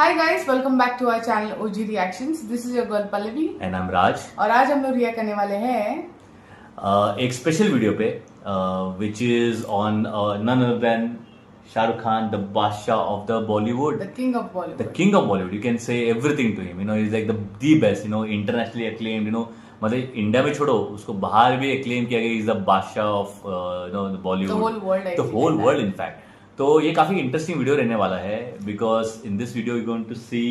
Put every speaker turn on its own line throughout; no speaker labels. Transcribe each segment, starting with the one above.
Hi guys, welcome back to our channel OG Reactions. This is your girl Pallavi
and I am Raj.
और आज हम लोग react करने वाले हैं
एक स्पेशल वीडियो पे which is on none other than Shahrukh Khan, the Badshah of the Bollywood,
the king of Bollywood.
The king of Bollywood. You can say everything to him. You know is like the best. You know internationally acclaimed. You know मतलब India में छोड़ो, उसको बाहर भी acclaim किया गया. Is the Badshah of Bollywood,
The whole world, I
the
feel
whole
that.
World in fact. तो ये काफी इंटरेस्टिंग वीडियो रहने वाला है because in this video you going to see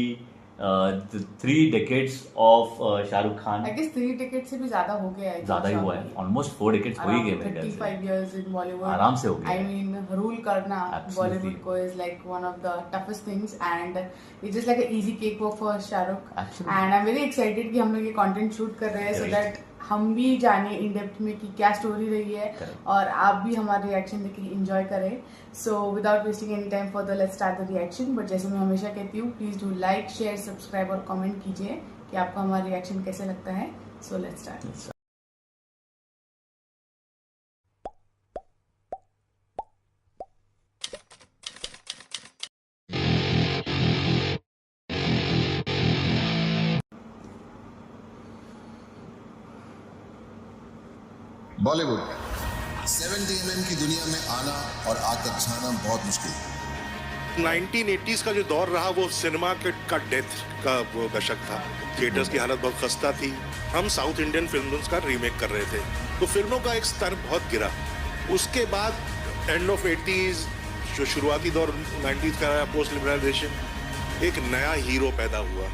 the 3 decades of Shah Rukh Khan.
I guess 3 decades से भी ज्यादा हो गया है.
ज्यादा ही हुआ है, ऑलमोस्ट 4 decades हो ही गए मेरे ख्याल से.
35 years in Bollywood.
आराम से हो गया.
I mean, रूल करना
Absolutely.
बॉलीवुड को is like one of the toughest things and it's just like an easy cakewalk for Shahrukh.
Absolutely.
And I'm very excited कि हम लोग ये content shoot कर रहे हैं so
Correct.
that हम भी जाने इन डेप्थ में कि क्या स्टोरी रही है
Correct.
और आप भी हमारे रिएक्शन देख के एंजॉय करें. So without wasting any time further let's start the reaction. But जैसे मैं हमेशा कहती हूँ, please do like, share, subscribe और कमेंट कीजिए कि आपको हमारा रिएक्शन कैसे लगता है. So let's start.
Bollywood 70 mm की दुनिया में आना और आकर छाना बहुत मुश्किल.
1980s का जो दौर रहा वो सिनेमा का डेथ का वो दशक था. थिएटर्स की हालत बहुत खस्ता थी. हम साउथ इंडियन फिल्म्स का रीमेक कर रहे थे तो फिल्मों का एक स्तर बहुत गिरा. उसके बाद एंड ऑफ 80s जो शुरुआती दौर 90s का पोस्ट लिबरलाइजेशन, एक नया हीरो पैदा हुआ,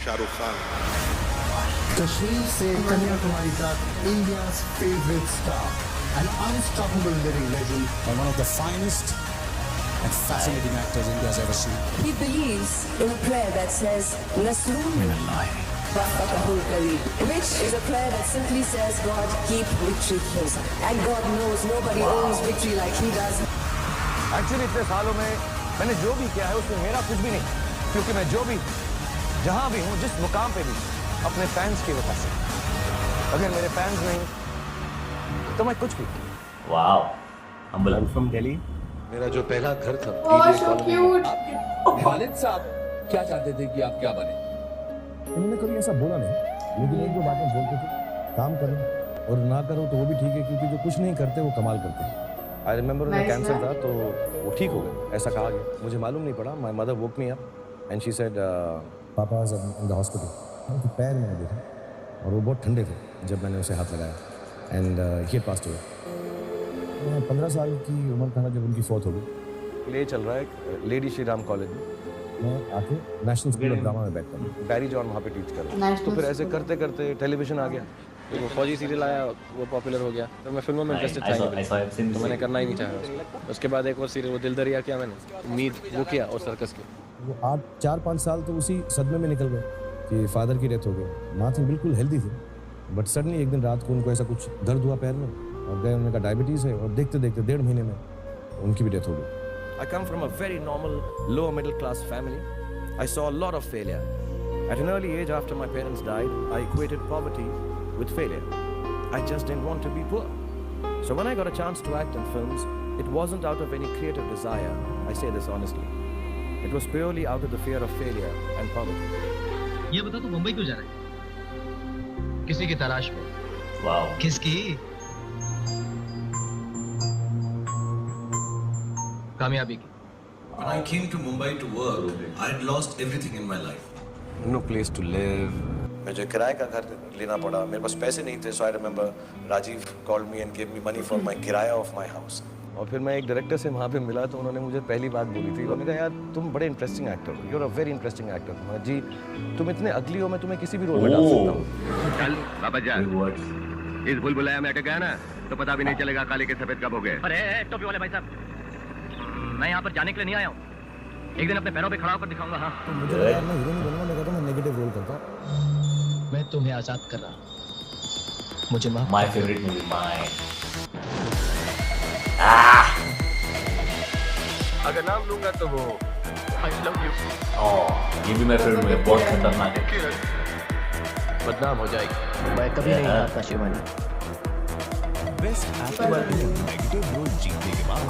शाहरुख खान.
कश्मीर से कन्याकुमारी तक India's favorite star, an unstoppable living legend,
and one of the finest and fascinating actors India's ever seen.
He believes in a prayer that says, Nasrun Wafatahul Kareem, which is a prayer that simply says, God, keep victory close. And God knows nobody owns victory like he does.
Actually इतने सालों में मैंने जो भी किया है उसमें मेरा कुछ भी नहीं, क्योंकि मैं जो भी जहां भी हूं, जिस मुकाम पे भी, अपने फैंस की वजह से. अगर मेरे फैंस नहीं तो मैं कुछ भी.
Wow, humble.
फ्रॉम दिल्ली.
मेरा जो पहला घर था,
ओह सो क्यूट.
खालिद साहब क्या चाहते थे कि आप क्या बने?
उन्होंने कभी ऐसा बोला नहीं, लेकिन एक दो बातें बोलते थे, काम करो और ना करो तो वो भी ठीक है, क्योंकि जो कुछ नहीं करते वो कमाल करते हैं. आई रिमेंबर उन्हें कैंसर था तो वो ठीक हो गए, ऐसा कहा गया. मुझे मालूम नहीं पड़ा. My mother woke me up and she said पापा इज इन द हॉस्पिटल. उनके पैर मैंने देखा और वो बहुत ठंडे थे जब मैंने उसे हाथ लगाया. एंड ही पास्ट हुए. 15 साल की उम्र था जब उनकी फौत हो गई. प्ले चल रहा है लेडी श्री राम कॉलेज में. मैं आके नेशनल स्कूल ऑफ ड्रामा में बैठता हूँ. बैरी जॉन वहाँ पे टीच कर रहा हूँ. तो फिर ऐसे करते करते टेलीविजन आ गया.
तो वो फौजी सीरियल आया, वो पॉपुलर हो गया, तो मैं फिल्मों में इंटरेस्टेड था, तो मैंने करना ही नहीं चाहा. उसके बाद एक और सीरियल वो दिल दरिया किया मैंने, उम्मीद वो किया, और सर्कस की.
वो 4-5 साल तो उसी सदमे में निकल गए कि फादर की डेथ हो गई. माँ थी बिल्कुल हेल्दी थी, बट सडनली एक दिन रात को उनको ऐसा कुछ दर्द हुआ पैर में और गए. उन्होंने कहा डायबिटीज़ है, और देखते देखते 1.5 महीने में उनकी भी डेथ हो गई. I come from a very normal lower middle class family. I saw a lot of failure. At an early age after my parents died, I equated poverty with failure. I just didn't want to be poor. So when I got a chance to act in films, it wasn't out of any creative desire. I say this honestly. It was purely out of the fear of failure and poverty.
ये बता तू मुंबई क्यों जा रहा है? किसी की तलाश में.
वाओ.
किसकी? कामयाबी की.
When I came to Mumbai to work, I had lost everything in my life.
No place to live. मुझे किराए का घर लेना पड़ा. मेरे पास पैसे नहीं थे. So I remember Rajiv called me and give me money for my किराया ऑफ माय हाउस. और फिर मैं एक डायरेक्टर से वहाँ पे मिला तो उन्होंने मुझे पहली बात बोली थी. उन्होंने कहा, यार तुम बड़े इंटरेस्टिंग एक्टर हो, you are a very interesting actor. मैं जी, तुम इतने अगली हो, मैं तुम्हें किसी भी रोल में डाल सकता हूँ.
चल बाबा जा, इस भूल-भुलैया में अटक गया ना तो पता भी नहीं चलेगा काले के सफेद कब हो गए.
अरे टोपी वाले भाई साहब, मैं यहाँ पर जाने के लिए नहीं आया हूँ. एक दिन अपने पैरों पे खड़ा होकर दिखाऊंगा. हाँ,
तो मुझे लगा यार मैं हीरो नहीं बनूंगा. मैं कहता हूँ मैं नेगेटिव रोल करता हूँ.
मैं तुम्हें आजाद कर रहा हूँ. मुझे
माय फेवरेट मूवी.
अगर नाम लूंगा तो वो I love you.
ये भी मेरा फेवरेट मूवी. बहुत खतरनाक है.
बदनाम हो जाएगी. मैं कभी नहीं आता Shivani.
Best after negative role जीतने के बाद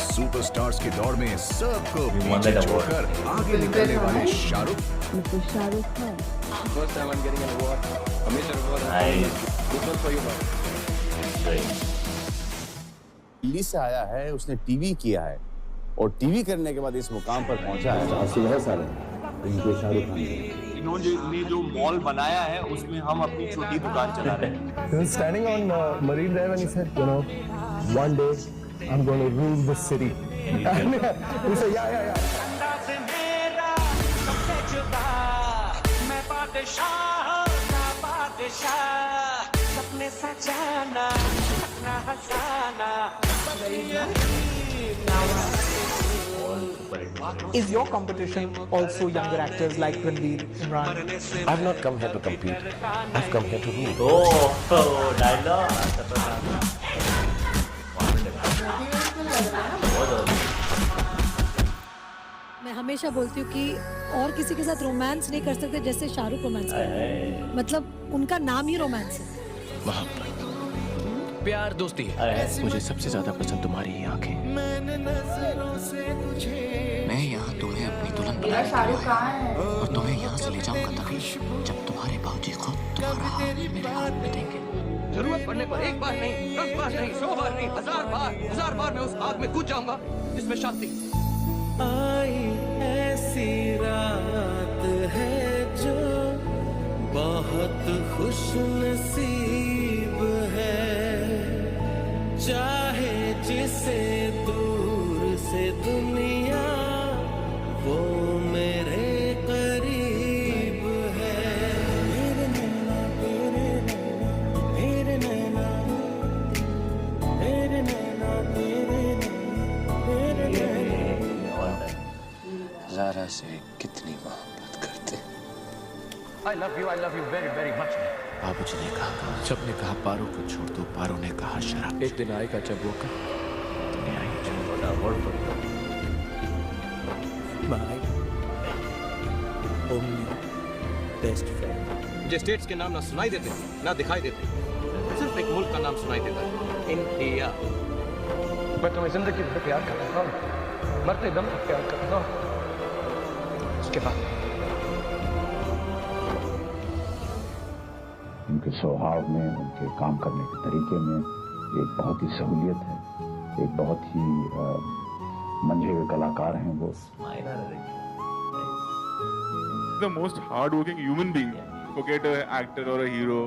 सुपरस्टार्स की दौड़ में सबको पीछे छोड़कर आगे निकलने वाले Shahrukh
Khan.
First time I'm getting an award. हमेशा award है। This one's for you, bro.
Delhi से आया है, उसने टीवी किया है और टीवी करने के बाद इस मुकाम पर पहुंचा है। है सारे इनको शाहरुख खान।
इन्होंने जो मॉल बनाया है उसमें हम अपनी छोटी दुकान चला रहे हैं।
He was standing on Marine Drive and he said, you know, one day I'm going to rule the city. And he said, yeah.
Is your competition also younger actors like Ranveer, Imran?
I've not come here to compete. I've come here to rule.
Dialogue
मैं हमेशा बोलती हूँ कि और किसी के साथ romance नहीं कर सकते जैसे शाहरुख रोमांस करते हैं। मतलब उनका नाम ही रोमांस है।
प्यार दोस्ती है। मुझे सबसे ज्यादा पसंद तुम्हारी ही आंखें।
मैं यहाँ तुम्हें अपनी दुल्हन बनाने और तुम्हें यहाँ से ले जाऊंगा तभी जब तुम्हारे बाबूजी खुद तुम्हारा हाथ मेरे हाथ में देंगे।
जरूरत पड़ने पर एक बार नहीं, 10 बार नहीं, 100 बार नहीं, 1000 बार मैं उस आग में कूद जाऊंगा जिसमें शास्त्री।
आई ऐसी रात है जो बहुत खुश नसीब है, चाहे जिसे दूर से दुनिया वो मेरे करीब है। मेरे नैना तेरे नैना, मेरे नैना तेरे नैना, मेरे नैना।
ज़ारा से कितनी मोहब्बत करते।
I love you very very much.
बाबूजी ने कहा, जब ने कहा पारो को छोड़ दो, पारो ने कहा शराब। एक दिन आएगा जब वो कहा दुनिया ही छोड़ा वर्ड पर।
My only best friend.
मुझे स्टेट्स के नाम ना सुनाई देते ना दिखाई देते, सिर्फ एक मुल्क का नाम सुनाई देता है, इंडिया। मैं तुम्हें जिंदगी भर प्यार करता हूँ, मरते दम तक प्यार करता हूँ। उसके बाद
उनके स्वभाव में, उनके काम करने के तरीके में एक बहुत ही सहूलियत है, एक बहुत ही मंझे हुए कलाकार हैं वो।
The most hard-working human being. Forget an actor or a hero.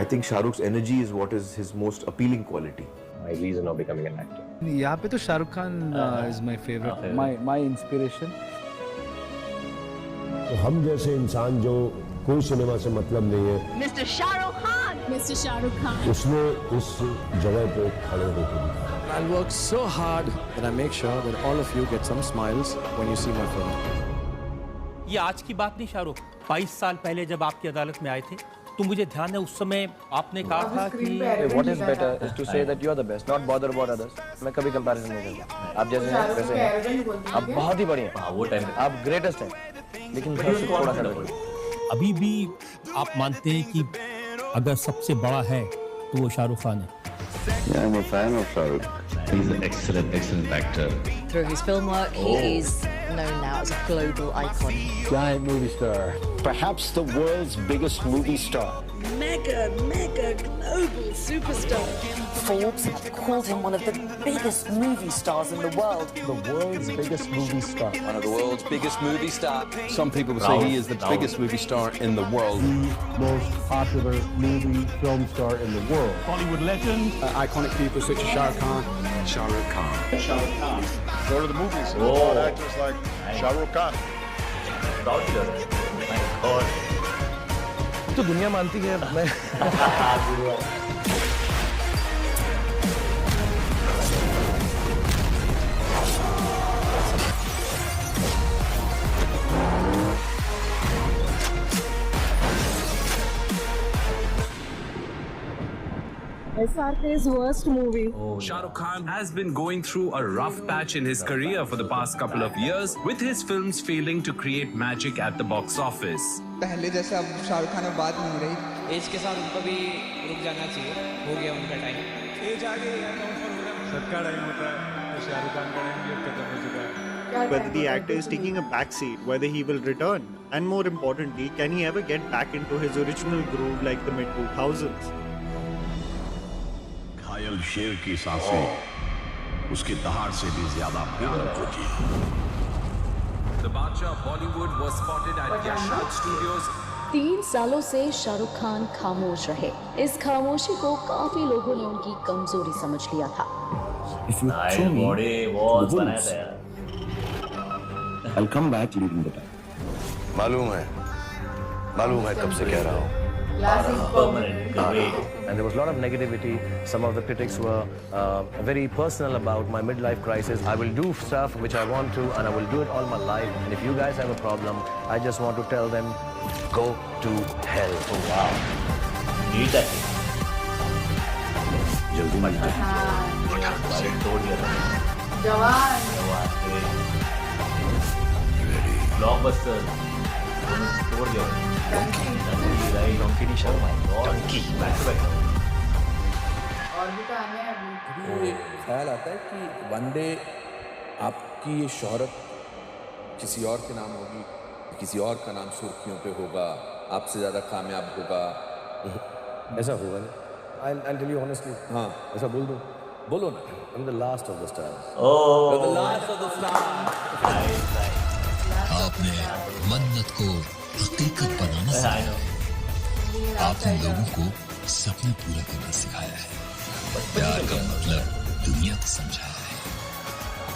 I think Shahrukh's energy is what is his most appealing quality.
My reason of becoming an actor.
यहाँ पे तो Shahrukh Khan is my favorite. My inspiration.
तो हम जैसे इंसान जो कोई cinema से मतलब नहीं है,
Mr. Shahrukh Khan. Mr. Shahrukh Khan.
उसने इस जगह पे खड़े होकर दिखाया।
I'll work so hard that I make sure that all of you get some smiles when you see my film.
ये आज की बात नहीं शाहरुख, 22 साल पहले जब आपकी अदालत में आए थे तो मुझे ध्यान है उस समय आपने कहा था कि
What is better is to say that you are the best, not bother about others. मैं कभी कंपैरिजन नहीं करता। आप जैसे हैं वैसे हैं, आप बहुत ही बढ़िया हैं, वो टाइम आप ग्रेटेस्ट हैं, लेकिन थोड़ा सा
अभी भी आप मानते हैं कि अगर सबसे बड़ा है तो वो शाहरुख खान है।
Yeah, I'm a fan of Shahrukh. He's an excellent actor.
Through his film work, he is known now as a global icon.
Giant movie star. Perhaps the world's biggest movie star.
Mega global superstar. Forbes have called him one of the biggest movie stars in the world.
The world's biggest movie star.
One of the world's biggest movie stars.
Some people would say he is the biggest movie star in the world.
The most popular movie film star in the world.
Hollywood legend.
Iconic people such as Shah Rukh Khan.
Shahrukh Khan.
Go to the movies and actors like Shah Rukh Khan.
तो दुनिया मानती है मैं
SRK's worst movie.
Shah Rukh Khan has been going through a rough patch in his career for the past couple of years, with his films failing to create magic at the box office.
पहले जैसे अब शाहरुख खान में बात नहीं रही, as के साथ उनको भी रुक जाना चाहिए, हो गया उनका टाइम।
एज आ गई है, सबका टाइम होता है, तो शाहरुख खान का टाइम भी अब खत्म हो चुका है.
Whether the actor is taking a back seat, whether he will return, and more importantly, can he ever get back into his original groove like the mid 2000s?
घायल शेर की सांसें उसके दहाड़ से भी ज्यादा भयानक होती है.
The Badshah of Bollywood was spotted at Yash Raj Studios.
3 सालों से शाहरुख खान खामोश रहे. इस खामोशी को काफी लोगों ने उनकी कमजोरी समझ लिया था.
I'll come back leading the time.
मालूम है कब से कह रहा हूँ.
And there was a lot of negativity. Some of the critics were very personal about my midlife crisis. I will do stuff which I want to, and I will do it all my life. And if you guys have a problem, I just want to tell them, go to hell.
Oh wow. Need that.
जल्दी मिलते हैं.
तोड़ दिया था.
जवान.
Blockbuster. तोड़ दिया. Dunki Sharma. Dunki. Back to back.
और भी तो आने हैं अभी.
ख्याल आता है कि वन डे आपकी ये शोहरत किसी और के नाम होगी, किसी और का नाम सुर्खियों पे होगा, आपसे ज़्यादा कामयाब होगा.
ऐसा होगा नहीं. I'll tell you honestly. हाँ, ऐसा बोल दो. बोलो ना. I'm the last of the stars.
You're the last of the stars.
आपने मन्नत को हकीकत बनाना सिखाया है. आपने लोगों को सपने पूरा करना सिखाया है. प्यार का मतलब दुनिया को समझाया है.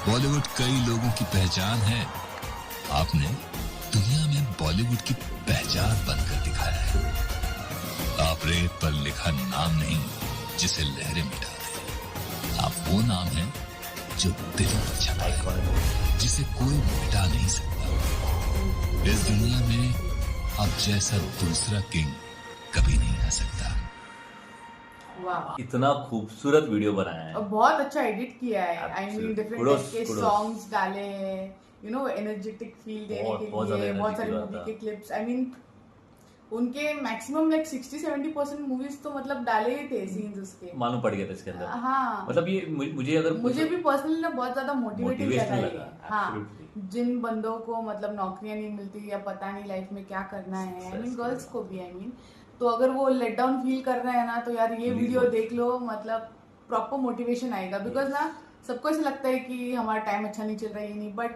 बॉलीवुड कई लोगों की पहचान है. आपने दुनिया में बॉलीवुड की पहचान बनकर दिखाया है. आप रेत पर लिखा नाम नहीं जिसे लहरें मिटा दे. आप वो नाम है जो दिलों पर छपा है, जिसे कोई मिटा नहीं सकता. इस दुनिया में आप जैसा दूसरा किंग कभी नहीं आ सकता.
इतना खूबसूरत वीडियो बनाया है
और बहुत अच्छा एडिट किया है. आई मीन डिफरेंट टाइप के सॉन्ग्स डाले हैं, यू नो एनर्जेटिक फील देने के लिए. बहुत सारी मूवी के क्लिप्स. आई मीन उनके मैक्सिमम लाइक 60-70% मूवीज तो मतलब डाले ही थे सीन्स उसके.
मालूम पड़ गया था इसके अंदर.
हाँ,
मतलब ये मुझे
भी पर्सनली ना बहुत ज्यादा मोटिवेटिंग लगा. हाँ, जिन बंदों को मतलब नौकरियां नहीं मिलती या पता नहीं लाइफ में क्या करना है, आई मीन गर्ल्स को भी, आई मीन तो अगर वो लेट डाउन फील कर रहे हैं ना, तो यार ये वीडियो देख लो. मतलब प्रॉपर मोटिवेशन आएगा. बिकॉज ना सबको ऐसा लगता है कि हमारा टाइम अच्छा नहीं चल रहा है, नहीं, बट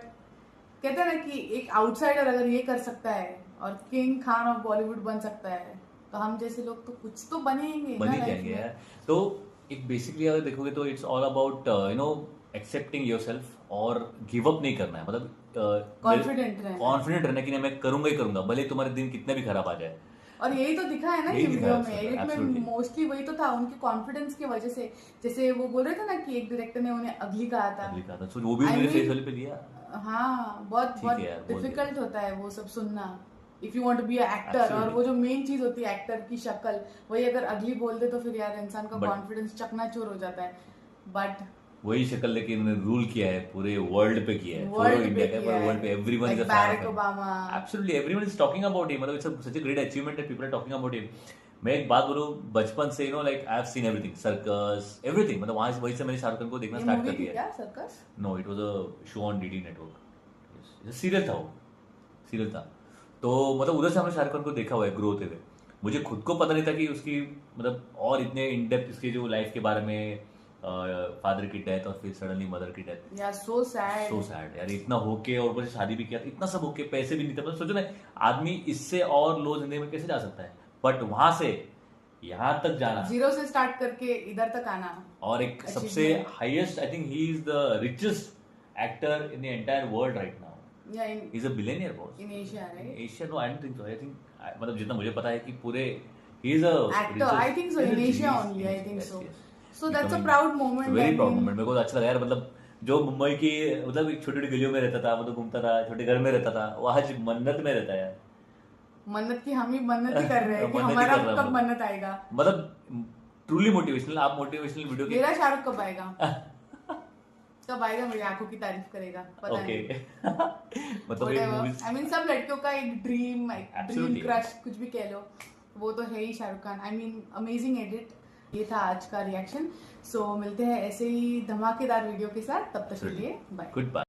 कहते हैं ना कि एक आउटसाइडर अगर ये कर सकता है और किंग खान ऑफ बॉलीवुड बन सकता है, तो हम जैसे लोग तो कुछ तो बनेंगे.
तो एक बेसिकली अगर देखोगे तो it's all about you know accepting yourself और गिव अप नहीं करना है. मतलब कॉन्फिडेंट रहना कि मैं करूंगा ही करूंगा, भले तुम्हारे दिन कितने भी खराब आ जाए.
और यही तो दिखा है ना ये वीडियो में. एडिट में मोस्टली वही तो था, उनके कॉन्फिडेंस की वजह से. जैसे वो बोल रहे थे ना कि एक डायरेक्टर ने उन्हें अगली कहा था.
तो वो भी मेरे फेस वैल्यू पे दिया.
हाँ, बहुत डिफिकल्ट होता है वो सब सुनना if you want to be a actor. और वो जो मेन चीज होती है एक्टर की शक्ल, वही अगर अगली बोल दे तो फिर यार इंसान का कॉन्फिडेंस चकनाचूर हो जाता है. बट
वही शक्ल लेके उन्होंने रूल किया है, पूरे वर्ल्ड पे किया है. पूरे इंडिया के वर्ल्ड पे everyone is a fan. Barack Obama. Absolutely everyone is talking about him. मतलब it's such a great achievement that people are talking about him. मैं एक बात बोलूं, बचपन से you know like I have seen everything, circus everything. मतलब वहीं से मैंने शाहरुख खान को देखना स्टार्ट कर दिया.
क्या circus?
No, it was a show on DD network. Serial था वो, सीरियल था. तो मतलब उधर से हमने शाहरुख खान को देखा हुआ है ग्रो होते हुए. मुझे खुद को पता नहीं था कि उसकी मतलब और इतने इन डेप्थ इसके जो लाइफ के बारे में, फादर की डेथ और फिर सडनली मदर की डेथ.
यार सो सैड
यार. इतना होके और ऊपर से शादी भी किया, इतना सब होके, पैसे भी नहीं थे. मतलब सोचो ना, आदमी इससे और लो जिंदगी में कैसे जा सकता है. बट वहां से यहाँ तक जाना,
जीरो से स्टार्ट करके इधर तक आना.
और एक सबसे highest, I think he is the richest actor in the entire world right now.
Yeah,
he's a billionaire boss
in Asia, right?
Asia, no, I don't think so. I think मतलब जितना मुझे पता है कि पूरे he is a
actor. I think so in Asia only. I think so. So that's a proud moment.
Very proud moment. मेरे को अच्छा लगा यार. मतलब जो मुंबई की मतलब छोटी छोटी गलियों में रहता था, मतलब घूमता था, छोटे घर में रहता था, वो आज मन्नत में रहता है यार.
मन्नत की हम ही मन्नत ही कर रहे हैं कि हमारा कब मन्नत आएगा.
मतलब ट्रूली मोटिवेशनल. आप मोटिवेशनल वीडियो
मेरा शाहरुख कब आएगा? कब आएगा? मेरी आंखों की तारीफ करेगा, पता नहीं.
मतलब
आई मीन सब लड़कियों का एक ड्रीम क्रश कुछ भी कह लो, वो तो है ही Shahrukh Khan. I mean amazing edit. ये था आज का रिएक्शन। सो मिलते हैं ऐसे ही धमाकेदार वीडियो के साथ, तब तक के लिए बाय।
Good bye.